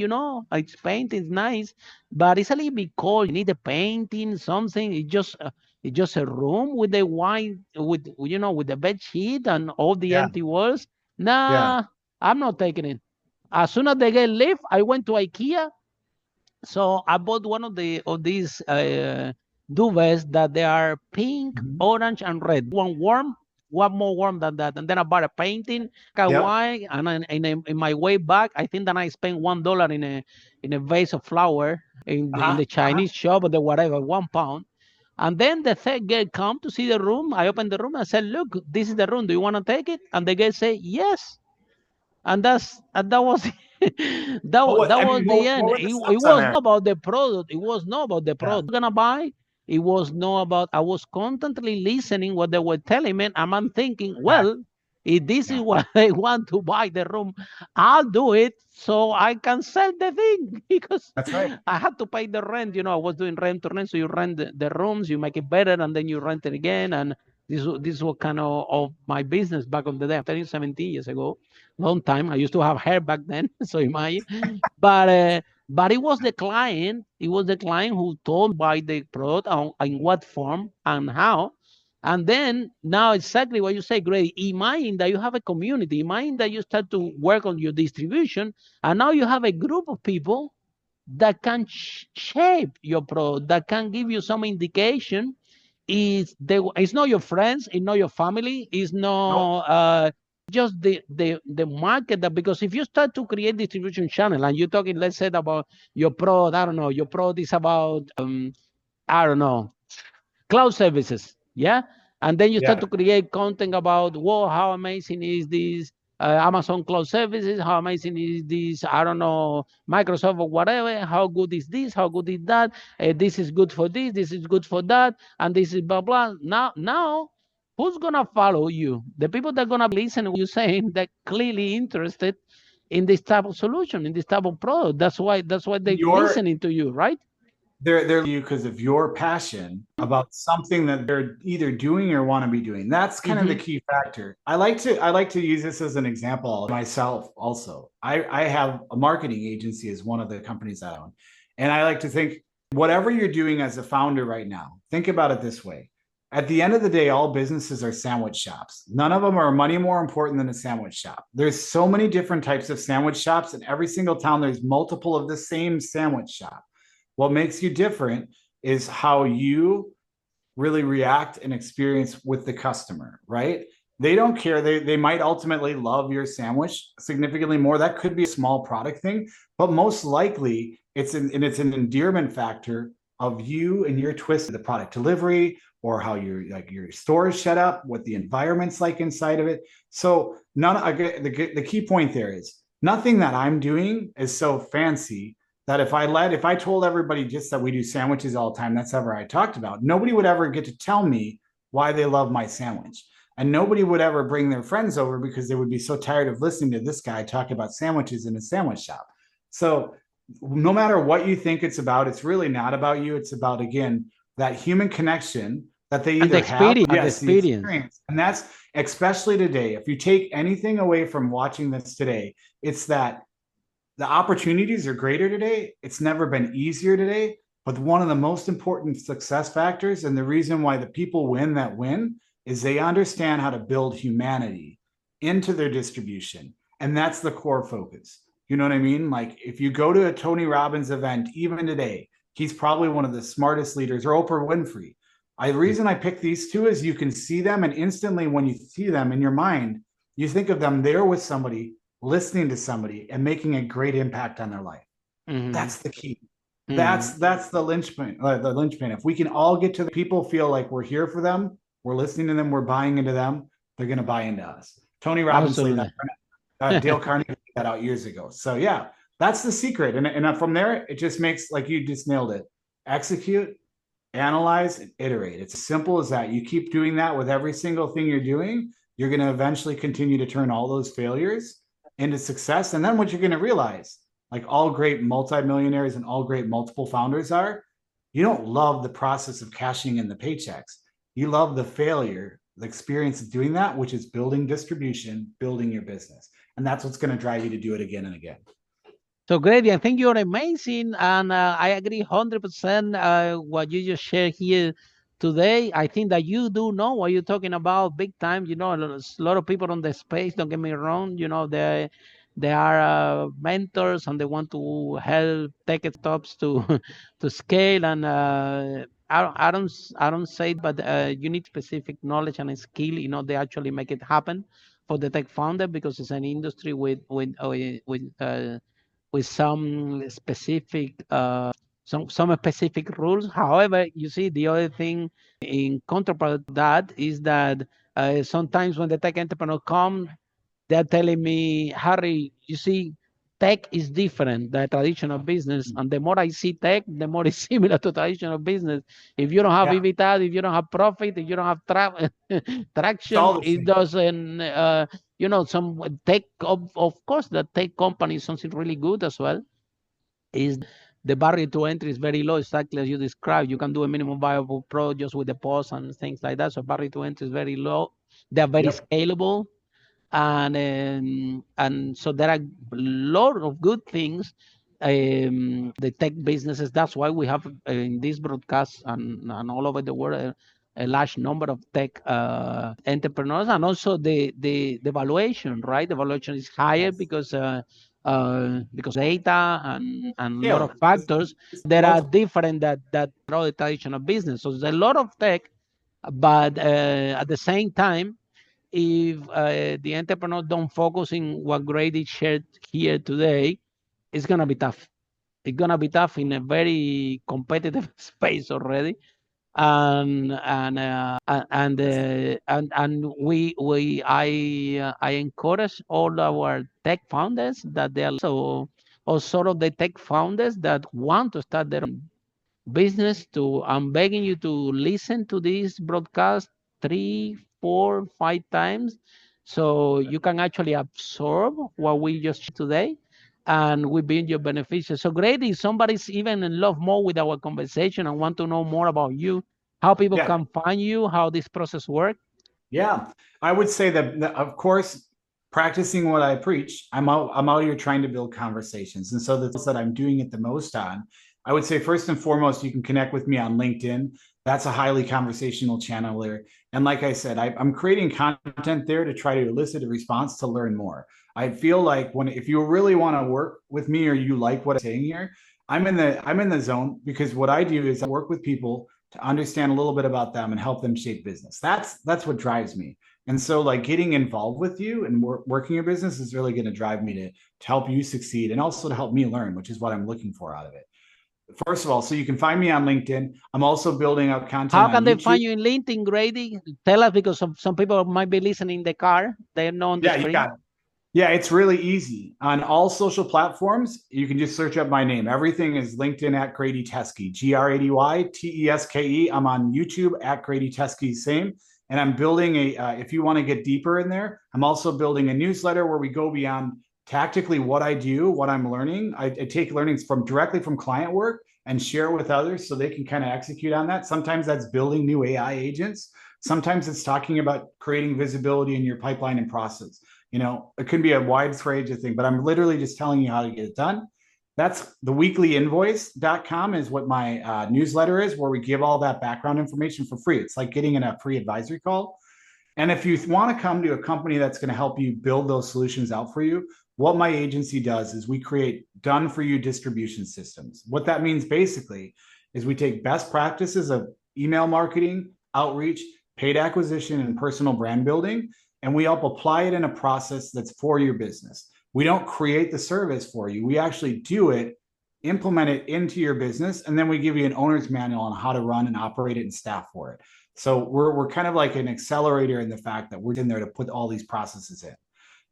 Speaker 1: it's painted, it's nice, but it's a little bit cold. You need a painting, something. It's just a room with the white, with the bed sheet and all the empty walls. Nah, I'm not taking it." As soon as the guy left, I went to IKEA. So I bought one of these duvets that they are pink,
Speaker 3: Mhm.
Speaker 1: orange, and red. One warm, one more warm than that. And then I bought a painting,
Speaker 3: Yep.
Speaker 1: kawaii, and in my way back, I think that I spent $1 in a vase of flower in
Speaker 3: Uh-huh.
Speaker 1: the
Speaker 3: Uh-huh.
Speaker 1: Chinese shop or the whatever, £1. And then the third girl come to see the room. I opened the room and said, "Look, this is the room. Do you want to take it?" And the girl say, "Yes." And that was that
Speaker 3: I
Speaker 1: was
Speaker 3: mean,
Speaker 1: the
Speaker 3: what
Speaker 1: end.
Speaker 3: were the
Speaker 1: It
Speaker 3: steps on
Speaker 1: was
Speaker 3: there?
Speaker 1: not about the product. It was not about the
Speaker 3: Yeah.
Speaker 1: product gonna buy. It was not about. I was constantly listening what they were telling me, and I'm thinking,
Speaker 3: Back.
Speaker 1: well, if this is
Speaker 3: Yeah.
Speaker 1: what they want to buy the room, I'll do it so I can sell the thing because
Speaker 3: That's right.
Speaker 1: I had to pay the rent. I was doing rent to rent, so you rent the rooms, you make it better, and then you rent it again. And this was kind of my business back on the day. I'm telling you, 17 years ago, long time. I used to have hair back then, so imagine. But it was the client. It was the client who told me buy the product in what form and how. And then now exactly what you say, Grady. Imagine that you have a community. Imagine that you start to work on your distribution, and now you have a group of people that can shape your product, that can give you some indication. It's not your friends, it's not your family, it's
Speaker 3: Nope.
Speaker 1: not just the market. That because if you start to create distribution channel and you're talking, let's say about your product, I don't know, your product is about I don't know, cloud services, yeah. And then you start
Speaker 3: Yeah.
Speaker 1: to create content about, whoa, how amazing is this Amazon cloud services, how amazing is this, I don't know, Microsoft or whatever, how good is this, how good is that, this is good for this is good for that, and this is blah blah. Now who's gonna follow you? The people that are gonna listen to what you're saying, that clearly interested in this type of solution, in this type of product. That's why they're
Speaker 3: Your
Speaker 1: listening to you, right?
Speaker 3: they're you because of your passion about something that they're either doing or want to be doing. That's kind of the
Speaker 1: Mm-hmm.
Speaker 3: key factor. I like to use this as an example myself also. I have a marketing agency as one of the companies I own. And I like to think whatever you're doing as a founder right now, think about it this way. At the end of the day, all businesses are sandwich shops. None of them are money more important than a sandwich shop. There's so many different types of sandwich shops. In every single town, there's multiple of the same sandwich shop. What makes you different is how you really react and experience with the customer, right? They don't care. They might ultimately love your sandwich significantly more. That could be a small product thing, but most likely it's an endearment factor of you and your twist of the product delivery or how your store is set up, what the environment's like inside of it. So the key point there is nothing that I'm doing is so fancy that if I told everybody just that we do sandwiches all the time, that's ever I talked about, nobody would ever get to tell me why they love my sandwich. And nobody would ever bring their friends over because they would be so tired of listening to this guy talk about sandwiches in a sandwich shop. So no matter what you think it's about, it's really not about you. It's about, again, that human connection that they
Speaker 1: And the
Speaker 3: either have,
Speaker 1: experience, the
Speaker 3: yes, the
Speaker 1: experience.
Speaker 3: experience. And that's especially today. If you take anything away from watching this today, it's that the opportunities are greater today. It's never been easier today. But one of the most important success factors and the reason why the people win that win is they understand how to build humanity into their distribution. And that's the core focus. You know what I mean? Like if you go to a Tony Robbins event, even today, he's probably one of the smartest leaders, or Oprah Winfrey. The reason I pick these two is you can see them, and instantly when you see them in your mind, you think of them there with somebody, listening to somebody and making a great impact on their life.
Speaker 1: Mm-hmm.
Speaker 3: That's the key.
Speaker 1: Mm-hmm.
Speaker 3: That's the linchpin. The linchpin. If we can all get to the people feel like we're here for them, we're listening to them, we're buying into them, they're going to buy into us. Tony Robbins laid that.
Speaker 1: Absolutely.
Speaker 3: Dale Carnegie laid that out years ago. So yeah, that's the secret. And from there, it just makes, like you just nailed it. Execute, analyze, and iterate. It's as simple as that. You keep doing that with every single thing you're doing, you're going to eventually continue to turn all those failures into success. And then what you're going to realize, like all great multimillionaires and all great multiple founders are, you don't love the process of cashing in the paychecks. You love the failure, the experience of doing that, which is building distribution, building your business. And that's what's going to drive you to do it again and again.
Speaker 1: So, Grady, I think you're amazing, and I agree 100% what you just shared here today. I think that you do know what you're talking about big time. A lot of people on the space, don't get me wrong, they are mentors and they want to help tech startups to to scale. And I don't say, but you need specific knowledge and skill. They actually make it happen for the tech founder, because it's an industry with some specific some specific rules. However, you see, the other thing in counterpart to that is that sometimes when the tech entrepreneur come, they're telling me, Harry, you see, tech is different than traditional business. And the more I see tech, the more it's similar to traditional business. If you don't have
Speaker 3: Yeah,
Speaker 1: EBITDA, if you don't have profit, if you don't have
Speaker 3: it's all
Speaker 1: traction,
Speaker 3: the
Speaker 1: it
Speaker 3: same.
Speaker 1: doesn't, some tech, of course, the tech company is something really good as well. Is the barrier to entry is very low, exactly as you described. You can do a minimum viable pro just with the post and things like that. So barrier to entry is very low. They're very
Speaker 3: Yep.
Speaker 1: scalable, and so there are a lot of good things the tech businesses. That's why we have in this broadcast and all over the world a large number of tech entrepreneurs. And also the valuation, right? The valuation is higher
Speaker 3: Yes.
Speaker 1: because data and a lot of
Speaker 3: Scaling.
Speaker 1: factors that are
Speaker 3: Multiple.
Speaker 1: different that other traditional business. So there's a lot of tech, but at the same time, if the entrepreneurs don't focus in what Grady shared here today, it's gonna be tough. It's gonna be tough in a very competitive space already, and I encourage all our tech founders that they are or sort of the tech founders that want to start their own business. I'm begging you to listen to this broadcast 3, 4, 5 times, so you can actually absorb what we just shared today, and we be your beneficial. So great if somebody's even in love more with our conversation and want to know more about you, how people
Speaker 3: Yeah.
Speaker 1: can find you, how this process works.
Speaker 3: Yeah, I would say that, of course, practicing what I preach, I'm out here trying to build conversations. And so the things that I'm doing it the most on, I would say first and foremost, you can connect with me on LinkedIn. That's a highly conversational channel there. And like I said, I'm creating content there to try to elicit a response to learn more. I feel like if you really want to work with me or you like what I'm saying here, I'm in the zone, because what I do is I work with people to understand a little bit about them and help them shape business. That's what drives me. And so like getting involved with you and working your business is really going to drive me to help you succeed, and also to help me learn, which is what I'm looking for out of it. First of all, so you can find me on LinkedIn. I'm also building out content
Speaker 1: How
Speaker 3: on
Speaker 1: can they
Speaker 3: YouTube.
Speaker 1: find you in LinkedIn, Grady? Tell us, because some people might be listening in the car. They're not on the
Speaker 3: Yeah, you
Speaker 1: screen.
Speaker 3: got it. Yeah, it's really easy. On all social platforms, you can just search up my name. Everything is LinkedIn at Grady Teske, GradyTeske. I'm on YouTube at Grady Teske, same. And I'm building if you want to get deeper in there, I'm also building a newsletter where we go beyond tactically what I do, what I'm learning. I take learnings directly from client work and share with others so they can kind of execute on that. Sometimes that's building new AI agents. Sometimes it's talking about creating visibility in your pipeline and process. It could be a wide range of things, but I'm literally just telling you how to get it done. That's the weeklyinvoice.com is what my newsletter is, where we give all that background information for free. It's like getting in a free advisory call. And if you want to come to a company that's going to help you build those solutions out for you, what my agency does is we create done for you distribution systems. What that means basically is we take best practices of email marketing, outreach, paid acquisition, and personal brand building, and we help apply it in a process that's for your business. We don't create the service for you. We actually do it, implement it into your business, and then we give you an owner's manual on how to run and operate it and staff for it. So we're kind of like an accelerator in the fact that we're in there to put all these processes in.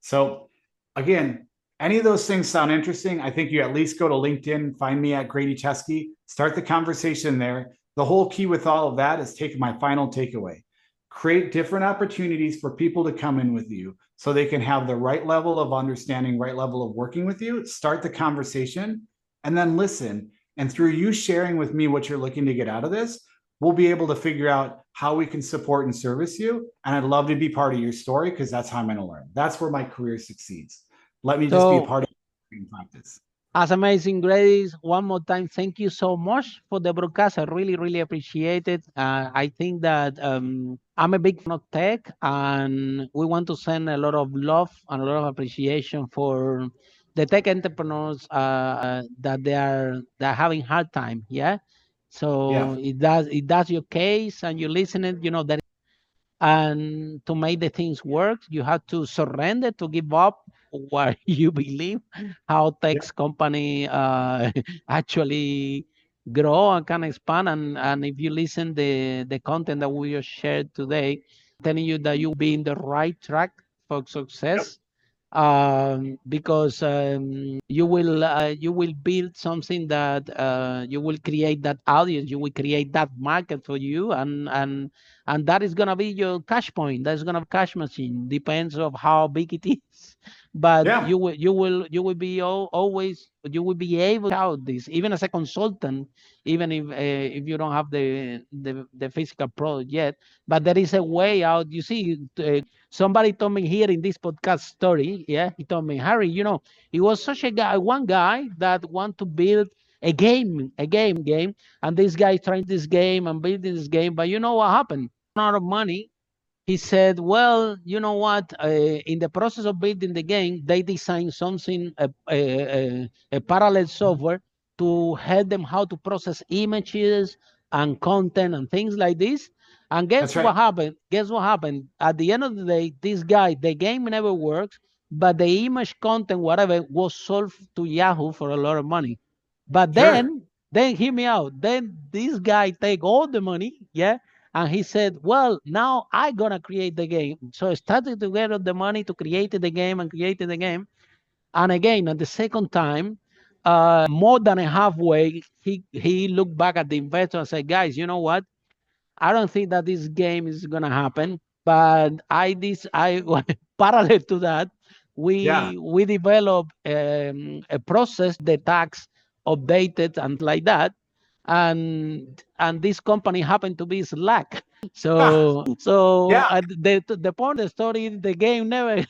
Speaker 3: So again, any of those things sound interesting, I think you at least go to LinkedIn, find me at Grady Teske, start the conversation there. The whole key with all of that is take my final takeaway. Create different opportunities for people to come in with you so they can have the right level of understanding, right level of working with you. Start the conversation and then listen. And through you sharing with me what you're looking to get out of this, we'll be able to figure out how we can support and service you. And I'd love to be part of your story, because that's how I'm going to learn. That's where my career succeeds. Let me just be a
Speaker 1: So
Speaker 3: part of your practice.
Speaker 1: As amazing, Grace. One more time, thank you so much for the broadcast. I really, really appreciate it. I think that I'm a big fan of tech, and we want to send a lot of love and a lot of appreciation for the tech entrepreneurs that they're having hard time. Yeah.
Speaker 3: Yeah.
Speaker 1: So it does your case, and you listen it. That and to make the things work, you have to surrender, to give up what you believe, how tech
Speaker 3: Yep.
Speaker 1: company actually grow and can expand. And if you listen the content that we just shared today, telling you that you will be in the right track for
Speaker 3: Yep.
Speaker 1: success, because you will build something that you will create that audience, you will create that market for you, and that is gonna be your cash point. That's gonna be cash machine. Depends of how big it is, but
Speaker 3: Yeah.
Speaker 1: you will be always you will be able to out this even as a consultant, even if you don't have the physical product yet. But there is a way out. You see, somebody told me here in this podcast story, yeah, he told me, Harry, he was such a guy, one guy that want to build a game, and this guy trying this game and building this game, but you know what happened? Out of money. He said, well, you know what? In the process of building the game, they designed something, a parallel software to help them how to process images and content and things like this. And guess
Speaker 3: That's
Speaker 1: what
Speaker 3: right.
Speaker 1: happened? Guess what happened? At the end of the day, this guy, the game never works, but the image content, whatever, was sold to Yahoo for a lot of money. But
Speaker 3: Sure.
Speaker 1: then hear me out. Then this guy take all the money, yeah, and he said, well, now I gonna create the game. So I started to get the money to create the game and created the game. And again, at the second time, more than a halfway, he looked back at the investor and said, guys, you know what? I don't think that this game is gonna happen. But I parallel to that,
Speaker 3: Yeah.
Speaker 1: we developed a process to keep the tax updated and like that. And this company happened to be Slack.
Speaker 3: Ah,
Speaker 1: So
Speaker 3: yeah.
Speaker 1: the point of the story, the game never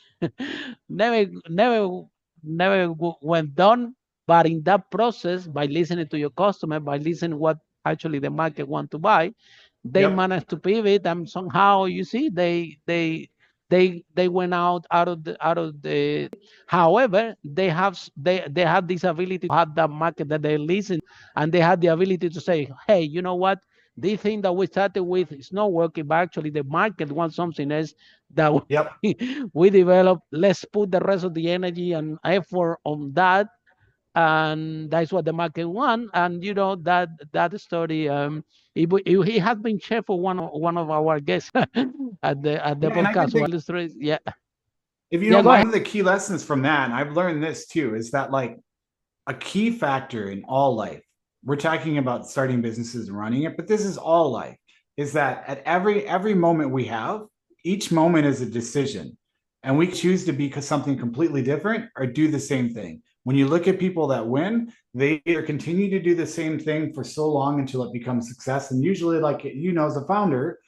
Speaker 1: never never went done. But in that process, by listening to your customer, by listening what actually the market want to buy, they
Speaker 3: Yep.
Speaker 1: managed to pivot, and somehow you see they went out of the. However, they have this ability to have that market that they listen, and they have the ability to say, hey, you know what? This thing that we started with is not working, but actually the market wants something else that
Speaker 3: Yep.
Speaker 1: we develop. Let's put the rest of the energy and effort on that, and that's what the market want. And that story, he has been shared for one of our guests at the
Speaker 3: Yeah. And I
Speaker 1: podcast.
Speaker 3: think
Speaker 1: So illustrate, yeah,
Speaker 3: if you
Speaker 1: yeah,
Speaker 3: don't
Speaker 1: go
Speaker 3: mind,
Speaker 1: ahead.
Speaker 3: one of the key lessons from that, and I've learned this too, is that like a key factor in all life, we're talking about starting businesses and running it, but this is all life, is that at every moment we have, each moment is a decision. And we choose to be something completely different or do the same thing. When you look at people that win, they either continue to do the same thing for so long until it becomes success. And usually, like as a founder,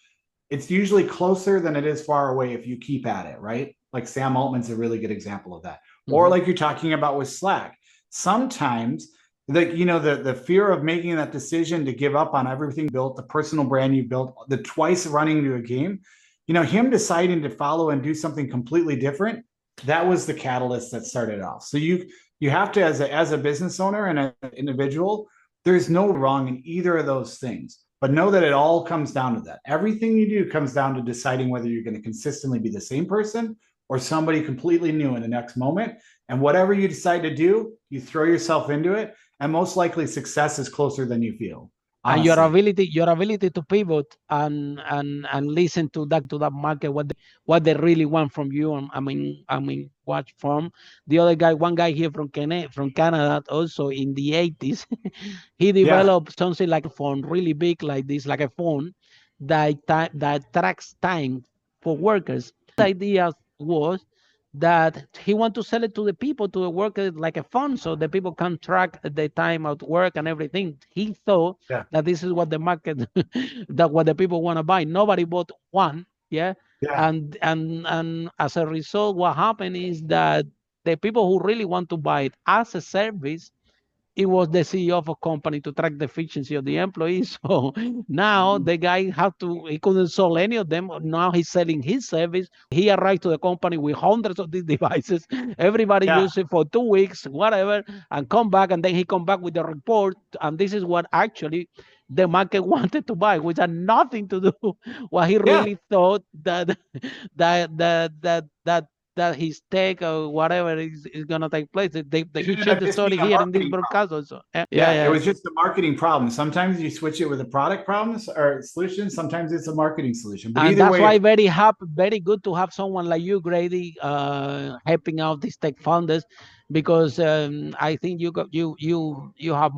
Speaker 3: it's usually closer than it is far away if you keep at it, right? Like Sam Altman's a really good example of that. Or
Speaker 1: Mhm.
Speaker 3: like you're talking about with Slack. Sometimes the fear of making that decision to give up on everything built, the personal brand you built, the twice running to a game, him deciding to follow and do something completely different, that was the catalyst that started off. So you have to, as a business owner and an individual, there's no wrong in either of those things. But know that it all comes down to that. Everything you do comes down to deciding whether you're going to consistently be the same person or somebody completely new in the next moment. And whatever you decide to do, you throw yourself into it. And most likely success is closer than you feel,
Speaker 1: And your
Speaker 3: honestly.
Speaker 1: ability to pivot and listen to that market, what they really want from you. And I mean what from the other guy, one guy here from Canada, also in the 80s. He
Speaker 3: Yeah.
Speaker 1: developed something like a phone, really big like this, like a phone that tracks time for workers. His idea was that he want to sell it to the people, to the workers, like a phone, so the people can track the time at work and everything. He thought
Speaker 3: Yeah.
Speaker 1: that this is what the market, that what the people want to buy. Nobody bought one, yeah.
Speaker 3: Yeah.
Speaker 1: And as a result, what happened is that the people who really want to buy it as a service, it was the CEO of a company to track the efficiency of the employees. So now the guy he couldn't sell any of them. Now he's selling his service. He arrived to the company with hundreds of these devices. Everybody used it for 2 weeks, whatever, and come back. And then he come back with the report. And this is what actually the market wanted to buy, which had nothing to do what he really thought that his take or whatever is going to take place. You shared the story here in this broadcast also.
Speaker 3: It was just a marketing problem. Sometimes you switch it with a product problem or solution. Sometimes it's a marketing solution. But
Speaker 1: and
Speaker 3: either
Speaker 1: that's
Speaker 3: way,
Speaker 1: why very good to have someone like you, Grady, helping out these tech founders, because I think you have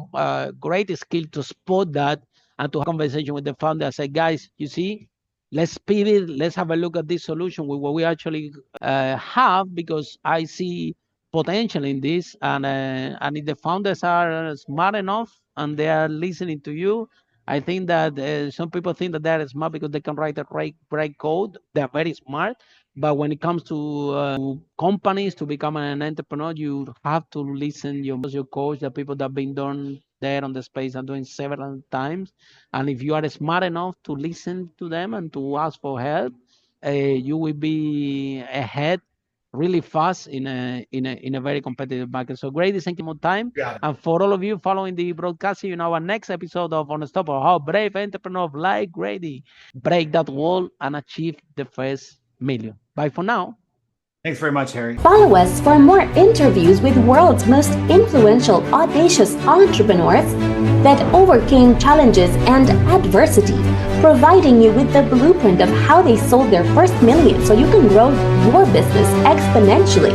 Speaker 1: great skill to spot that and to have a conversation with the founder and say, guys, you see, let's pivot, let's have a look at this solution with what we actually have, because I see potential in this, and if the founders are smart enough and they are listening to you, I think that some people think that they're smart because they can write a great code. They're very smart, but when it comes to companies to become an entrepreneur, you have to listen your coach, the people that have been done there on the space and doing several times. And if you are smart enough to listen to them and to ask for help, you will be ahead really fast in a very competitive market. So Grady, thank you for time. And for all of you following the broadcast, see you in our next episode of Unstoppable, how brave entrepreneurs like Grady break that wall and achieve the first million. Bye for now.
Speaker 3: Thanks very much, Harry.
Speaker 2: Follow us for more interviews with world's most influential, audacious entrepreneurs that overcame challenges and adversity, providing you with the blueprint of how they sold their first million so you can grow your business exponentially.